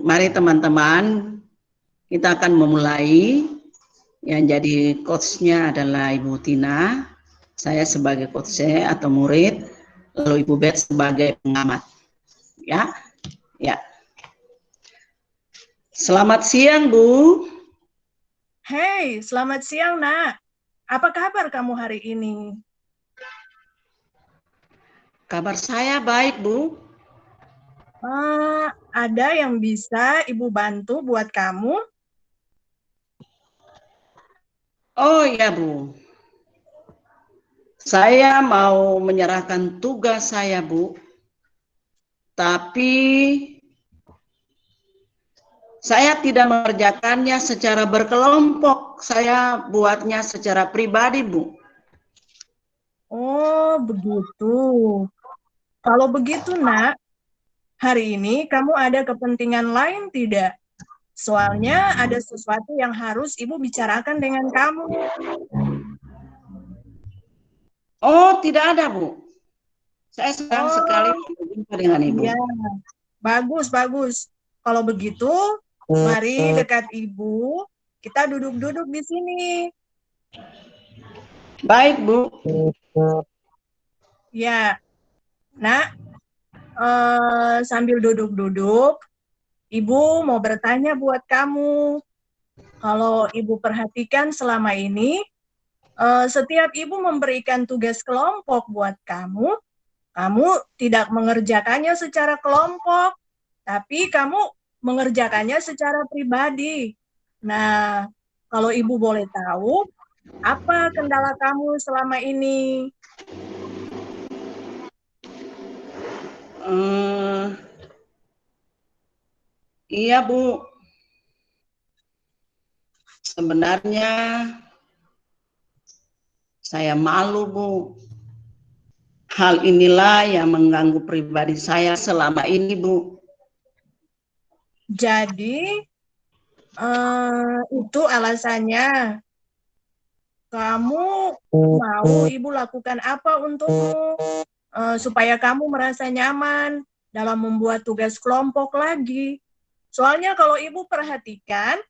Mari teman-teman, kita akan memulai. Yang jadi coachnya adalah Ibu Tina, saya sebagai coach atau murid, lalu Ibu Bet sebagai pengamat. Ya, ya. Selamat siang, Bu. Hei, selamat siang, Nak. Apa kabar kamu hari ini? Kabar saya baik, Bu. Ada yang bisa Ibu bantu buat kamu? Oh iya, Bu. Saya mau menyerahkan tugas saya, Bu. Tapi saya tidak mengerjakannya secara berkelompok. Saya buatnya secara pribadi, Bu. Oh, begitu. Kalau begitu, Nak, hari ini kamu ada kepentingan lain tidak? Soalnya ada sesuatu yang harus Ibu bicarakan dengan kamu. Oh, tidak ada, Bu. Saya senang sekali Oh, berjumpa dengan Ibu. iya. Bagus, bagus. Kalau begitu, mari dekat Ibu. Kita duduk-duduk di sini. Baik, Bu. Ya, Nak, sambil duduk-duduk, Ibu mau bertanya buat kamu. Kalau Ibu perhatikan selama ini, setiap Ibu memberikan tugas kelompok buat kamu, kamu tidak mengerjakannya secara kelompok, tapi kamu mengerjakannya secara pribadi. Nah, kalau Ibu boleh tahu, apa kendala kamu selama ini? Iya, Bu. Sebenarnya saya malu, Bu. Hal inilah yang mengganggu pribadi saya selama ini, Bu. Jadi, itu alasannya. Kamu mau Ibu lakukan apa untukmu supaya kamu merasa nyaman dalam membuat tugas kelompok lagi. Soalnya kalau Ibu perhatikan,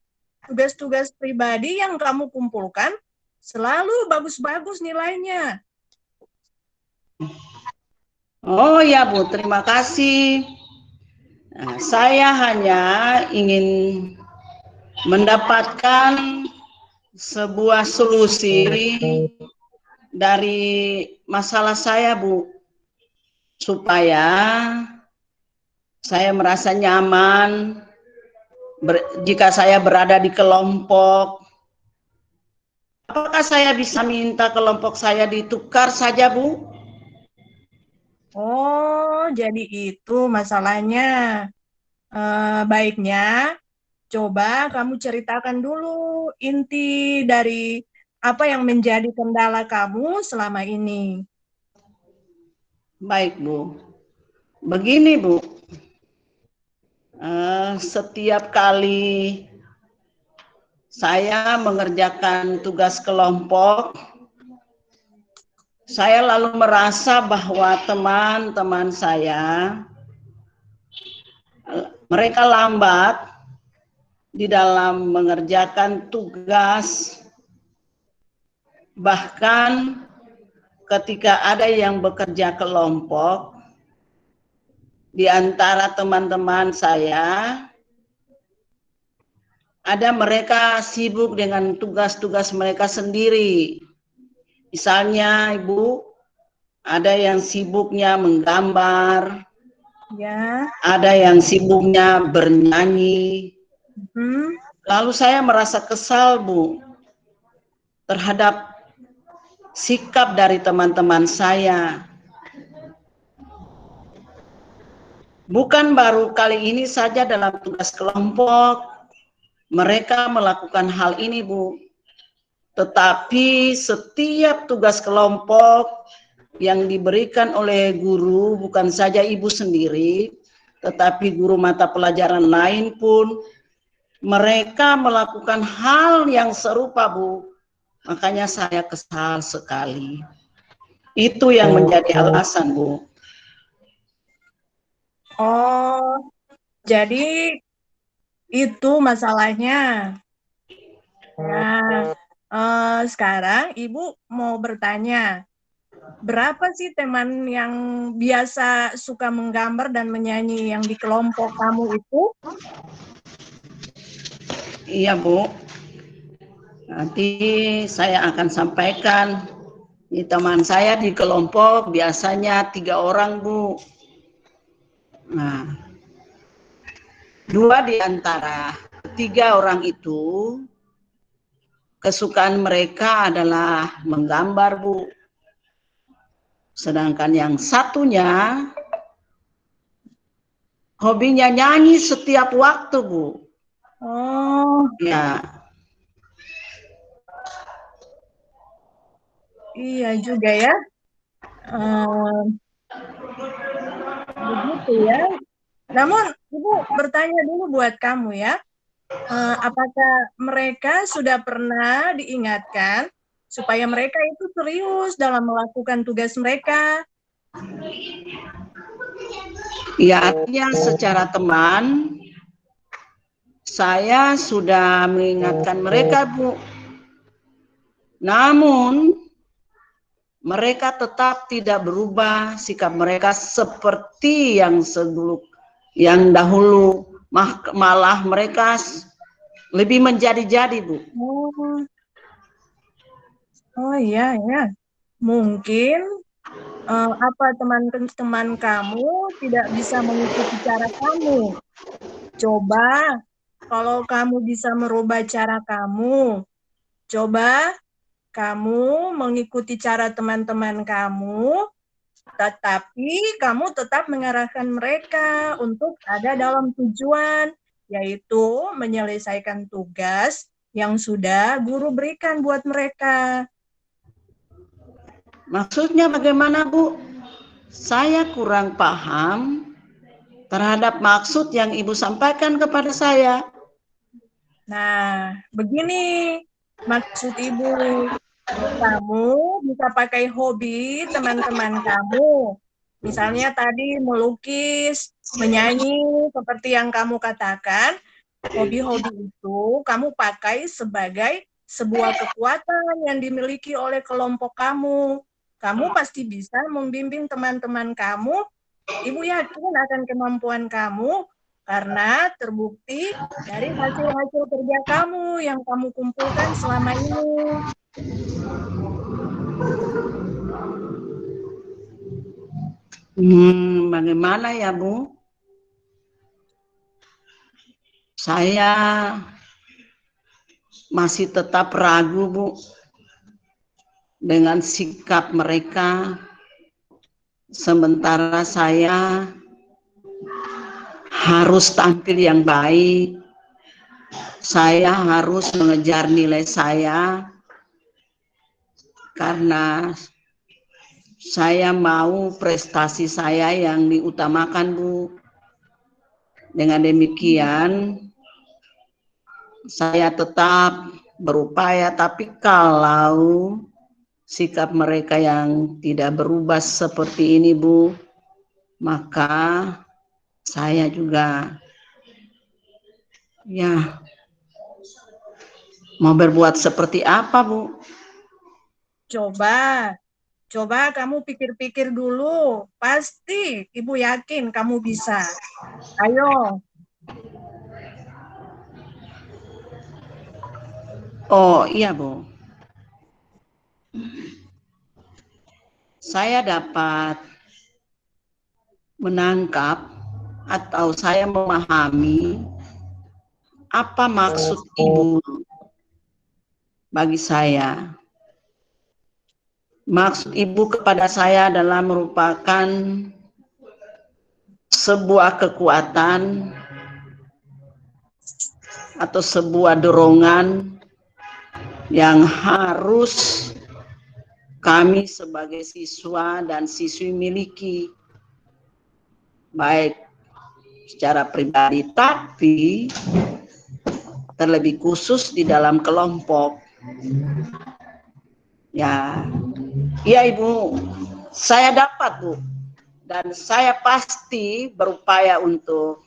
tugas-tugas pribadi yang kamu kumpulkan selalu bagus-bagus nilainya. Oh ya, Bu, terima kasih. Nah, saya hanya ingin mendapatkan sebuah solusi dari masalah saya, Bu, supaya saya merasa nyaman jika saya berada di kelompok. Apakah saya bisa minta kelompok saya ditukar saja, Bu? Oh, jadi itu masalahnya. Baiknya, coba kamu ceritakan dulu inti dari apa yang menjadi kendala kamu selama ini. Baik, Bu. Begini, Bu. Setiap kali saya mengerjakan tugas kelompok, saya lalu merasa bahwa teman-teman saya mereka lambat di dalam mengerjakan tugas, bahkan ketika ada yang bekerja kelompok di antara teman-teman saya, ada mereka sibuk dengan tugas-tugas mereka sendiri. Misalnya, Ibu, ada yang sibuknya menggambar, Ya. ada yang sibuknya bernyanyi. Hmm. Lalu saya merasa kesal, Bu, terhadap sikap dari teman-teman saya. Bukan baru kali ini saja dalam tugas kelompok, mereka melakukan hal ini, Bu. Tetapi setiap tugas kelompok yang diberikan oleh guru, bukan saja Ibu sendiri, tetapi guru mata pelajaran lain pun, mereka melakukan hal yang serupa, Bu. Makanya saya kesal sekali. Itu yang menjadi alasan, Bu. Oh, jadi Itu masalahnya. Nah, sekarang Ibu mau bertanya, berapa sih teman yang biasa suka menggambar dan menyanyi yang di kelompok kamu itu? Iya, Bu. Nanti saya akan sampaikan. Ini teman saya di kelompok biasanya 3 orang, Bu. Nah, 2 di antara 3 orang itu kesukaan mereka adalah menggambar, Bu. Sedangkan yang satunya hobinya nyanyi setiap waktu, Bu. Oh, Ya, iya juga ya. Begitu ya. Namun, Ibu bertanya dulu buat kamu ya. Apakah mereka sudah pernah diingatkan supaya mereka itu serius dalam melakukan tugas mereka? ya artinya secara teman saya sudah mengingatkan mereka, Bu. Namun mereka tetap tidak berubah sikap mereka seperti yang dahulu, malah mereka lebih menjadi-jadi, Bu. Oh, oh iya ya. Mungkin apa teman-teman kamu tidak bisa mengikuti cara kamu. Coba kalau kamu bisa merubah cara kamu, coba kamu mengikuti cara teman-teman kamu, tetapi kamu tetap mengarahkan mereka untuk ada dalam tujuan, yaitu menyelesaikan tugas yang sudah guru berikan buat mereka. Maksudnya bagaimana, Bu? Saya kurang paham terhadap maksud yang Ibu sampaikan kepada saya. Nah, begini maksud Ibu. Kamu bisa pakai hobi teman-teman kamu. Misalnya tadi melukis, menyanyi, seperti yang kamu katakan. Hobi-hobi itu kamu pakai sebagai sebuah kekuatan yang dimiliki oleh kelompok kamu. Kamu pasti bisa membimbing teman-teman kamu. Ibu yakin akan kemampuan kamu karena terbukti dari hasil-hasil kerja kamu yang kamu kumpulkan selama ini. Bagaimana ya, Bu? Saya masih tetap ragu, Bu, dengan sikap mereka. Sementara saya harus tampil yang baik, saya harus mengejar nilai saya, karena saya mau prestasi saya yang diutamakan, Bu. Dengan demikian, saya tetap berupaya, tapi kalau sikap mereka yang tidak berubah seperti ini, Bu, maka saya juga ya mau berbuat seperti apa, Bu? Coba kamu pikir-pikir dulu. Pasti Ibu yakin kamu bisa. Ayo. Oh iya, Bu. Saya dapat menangkap atau saya memahami apa maksud Ibu bagi saya. Maksud Ibu kepada saya adalah merupakan sebuah kekuatan atau sebuah dorongan yang harus kami sebagai siswa dan siswi miliki, baik secara pribadi, tapi terlebih khusus di dalam kelompok. Ya, iya Ibu, saya dapat, Bu, dan saya pasti berupaya untuk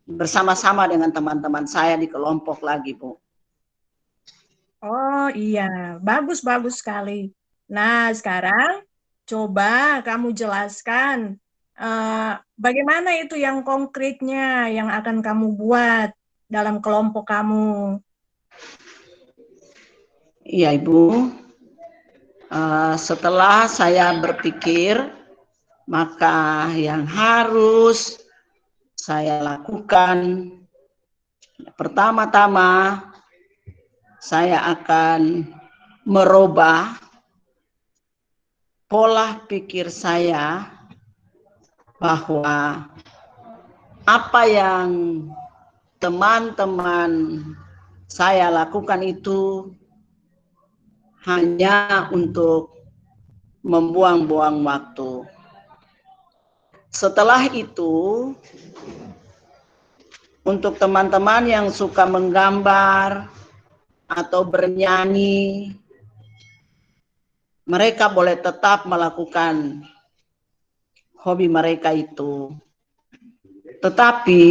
bersama-sama dengan teman-teman saya di kelompok lagi, Bu. Oh iya, bagus-bagus sekali. Nah, sekarang coba kamu jelaskan bagaimana itu yang konkretnya yang akan kamu buat dalam kelompok kamu. Iya, Ibu. Setelah saya berpikir, maka yang harus saya lakukan, pertama-tama saya akan merubah pola pikir saya bahwa apa yang teman-teman saya lakukan itu hanya untuk membuang-buang waktu. Setelah itu, untuk teman-teman yang suka menggambar atau bernyanyi, mereka boleh tetap melakukan hobi mereka itu. Tetapi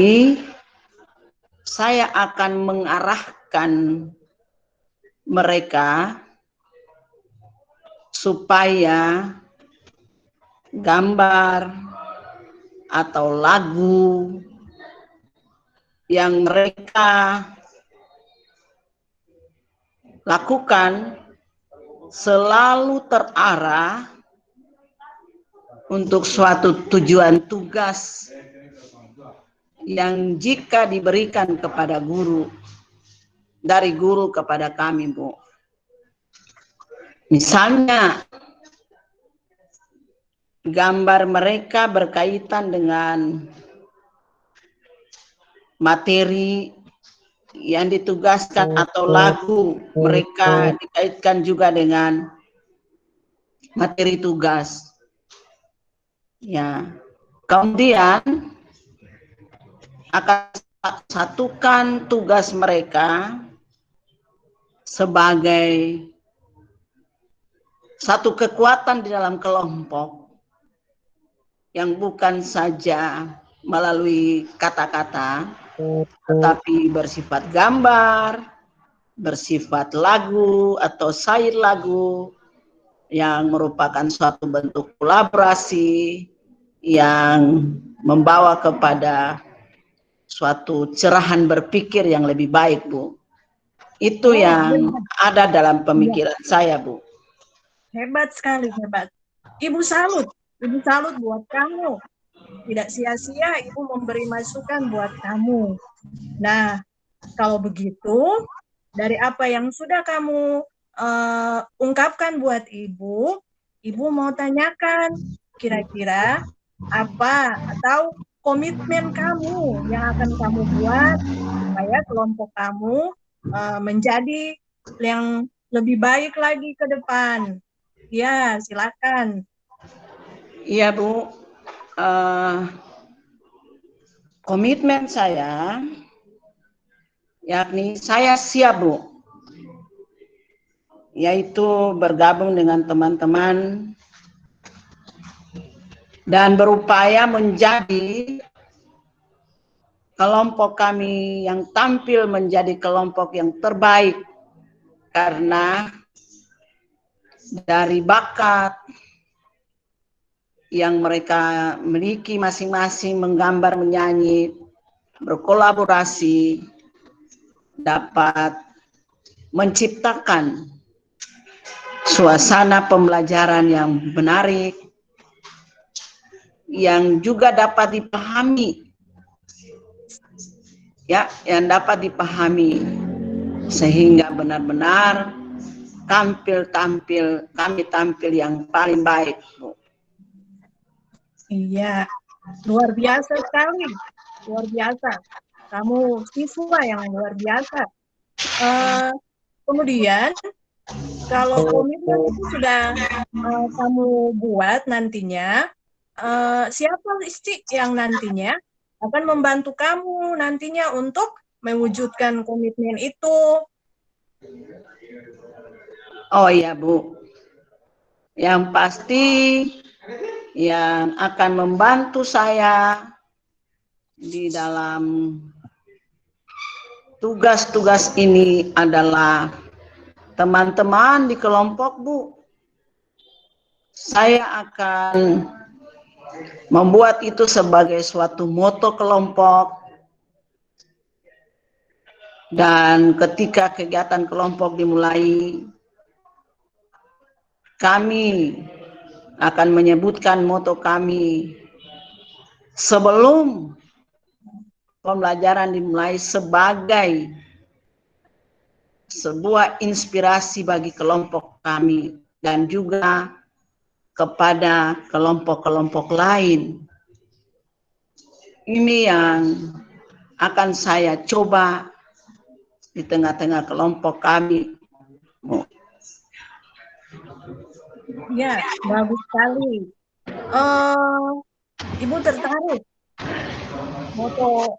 saya akan mengarahkan mereka supaya gambar atau lagu yang mereka lakukan selalu terarah untuk suatu tujuan tugas yang jika diberikan kepada guru, dari guru kepada kami, Bu. Misalnya, gambar mereka berkaitan dengan materi yang ditugaskan atau lagu mereka dikaitkan juga dengan materi tugas. Ya. Kemudian akan satukan tugas mereka sebagai satu kekuatan di dalam kelompok yang bukan saja melalui kata-kata, tetapi bersifat gambar, bersifat lagu atau syair lagu yang merupakan suatu bentuk kolaborasi yang membawa kepada suatu cerahan berpikir yang lebih baik, Bu. Itu yang ada dalam pemikiran saya, Bu. Hebat sekali, hebat. Ibu salut buat kamu. Tidak sia-sia Ibu memberi masukan buat kamu. Nah, kalau begitu, dari apa yang sudah kamu ungkapkan buat Ibu mau tanyakan kira-kira apa atau komitmen kamu yang akan kamu buat supaya kelompok kamu menjadi yang lebih baik lagi ke depan. Ya, silakan. Iya, Bu. Komitmen saya, yakni saya siap, Bu, yaitu bergabung dengan teman-teman dan berupaya menjadi kelompok kami yang tampil menjadi kelompok yang terbaik karena dari bakat yang mereka miliki masing-masing, menggambar, menyanyi, berkolaborasi, dapat menciptakan suasana pembelajaran yang menarik, yang juga dapat dipahami, ya, yang dapat dipahami sehingga benar-benar kami tampil yang paling baik, Bu. Iya, luar biasa sekali, luar biasa. Kamu siswa yang luar biasa. Kemudian, kalau komitmen itu sudah kamu buat nantinya, siapa sih yang nantinya akan membantu kamu nantinya untuk mewujudkan komitmen itu? Oh iya, Bu. Yang pasti yang akan membantu saya di dalam tugas-tugas ini adalah teman-teman di kelompok, Bu. Saya akan membuat itu sebagai suatu moto kelompok, dan ketika kegiatan kelompok dimulai, kami akan menyebutkan moto kami sebelum pembelajaran dimulai sebagai sebuah inspirasi bagi kelompok kami dan juga kepada kelompok-kelompok lain. Ini yang akan saya coba di tengah-tengah kelompok kami. Ya, bagus sekali. Ibu tertarik moto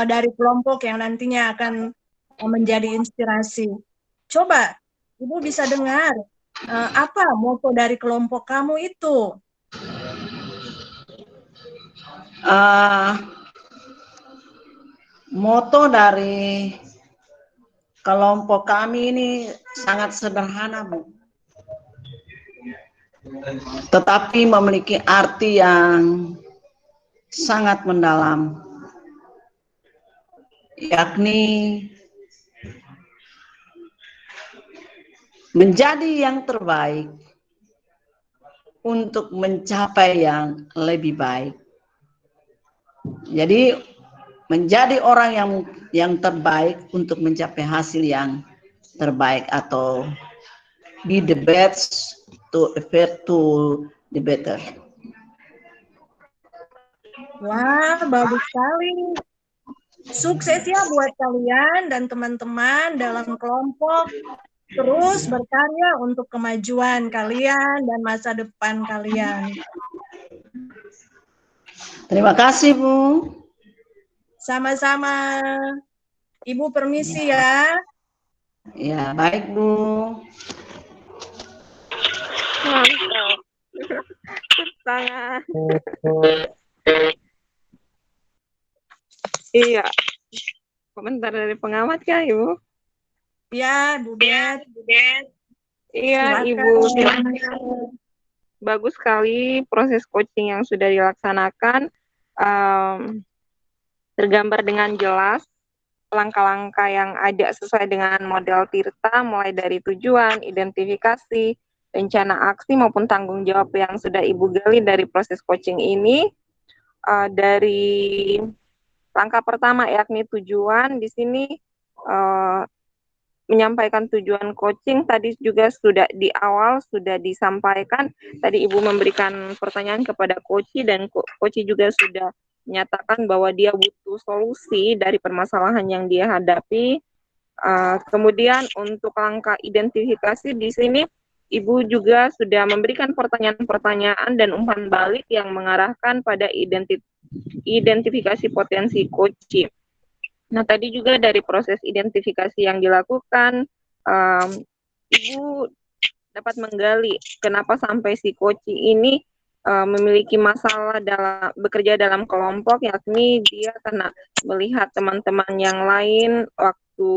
dari kelompok yang nantinya akan menjadi inspirasi. Coba, Ibu bisa dengar apa moto dari kelompok kamu itu? Moto dari kelompok kami ini sangat sederhana, Bu. Tetapi memiliki arti yang sangat mendalam, yakni menjadi yang terbaik untuk mencapai yang lebih baik. Jadi menjadi orang yang terbaik untuk mencapai hasil yang terbaik, atau be the best to effect to the better. Wah, bagus sekali. Sukses ya buat kalian dan teman-teman dalam kelompok. Terus berkarya untuk kemajuan kalian dan masa depan kalian. Terima kasih, Bu. Sama-sama. Ibu permisi ya. Ya, baik, Bu. Mantap. Tangan. Iya. Komentar dari pengamat kah, Ibu? Ya, Bu Bet. Iya, Silakan. Ibu. Bagus sekali proses coaching yang sudah dilaksanakan. Tergambar dengan jelas langkah-langkah yang ada sesuai dengan model Tirta, mulai dari tujuan, identifikasi, rencana aksi maupun tanggung jawab yang sudah Ibu gali dari proses coaching ini. Dari langkah pertama yakni tujuan, di sini menyampaikan tujuan coaching tadi juga sudah di awal sudah disampaikan. Tadi Ibu memberikan pertanyaan kepada coach dan coach juga sudah menyatakan bahwa dia butuh solusi dari permasalahan yang dia hadapi. Kemudian untuk langkah identifikasi di sini Ibu juga sudah memberikan pertanyaan-pertanyaan dan umpan balik yang mengarahkan pada identifikasi potensi coach. Nah, tadi juga dari proses identifikasi yang dilakukan, Ibu dapat menggali kenapa sampai si coach ini memiliki masalah dalam bekerja dalam kelompok, yakni dia karena melihat teman-teman yang lain waktu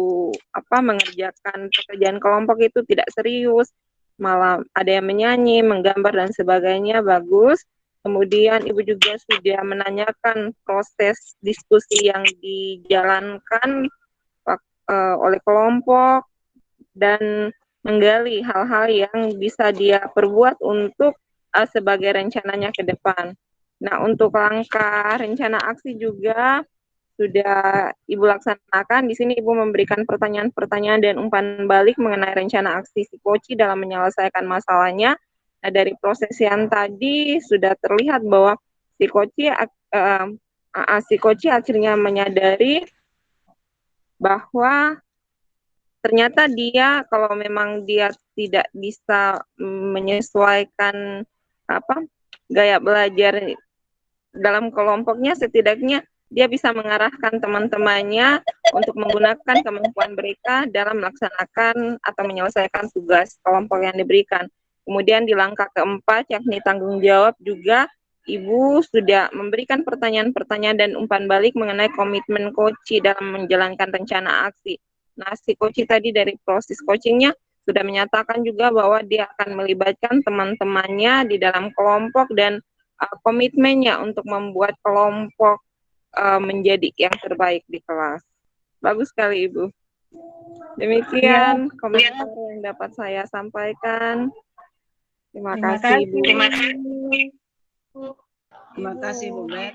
mengerjakan pekerjaan kelompok itu tidak serius, malah ada yang menyanyi, menggambar dan sebagainya bagus. Kemudian Ibu juga sudah menanyakan proses diskusi yang dijalankan oleh kelompok dan menggali hal-hal yang bisa dia perbuat untuk sebagai rencananya ke depan. Nah, untuk langkah rencana aksi juga sudah Ibu laksanakan. Di sini Ibu memberikan pertanyaan-pertanyaan dan umpan balik mengenai rencana aksi si coach dalam menyelesaikan masalahnya. Nah, dari proses yang tadi sudah terlihat bahwa si coach akhirnya menyadari bahwa ternyata dia kalau memang dia tidak bisa menyesuaikan gaya belajar dalam kelompoknya, setidaknya dia bisa mengarahkan teman-temannya untuk menggunakan kemampuan mereka dalam melaksanakan atau menyelesaikan tugas kelompok yang diberikan. Kemudian di langkah keempat, yakni tanggung jawab juga, Ibu sudah memberikan pertanyaan-pertanyaan dan umpan balik mengenai komitmen Koci dalam menjalankan rencana aksi. Nah, si Koci tadi dari proses coachingnya sudah menyatakan juga bahwa dia akan melibatkan teman-temannya di dalam kelompok dan komitmennya untuk membuat kelompok menjadi yang terbaik di kelas. Bagus sekali, Ibu. Demikian komentar yang dapat saya sampaikan. Terima kasih, Ibu. Terima kasih, Bu Bet.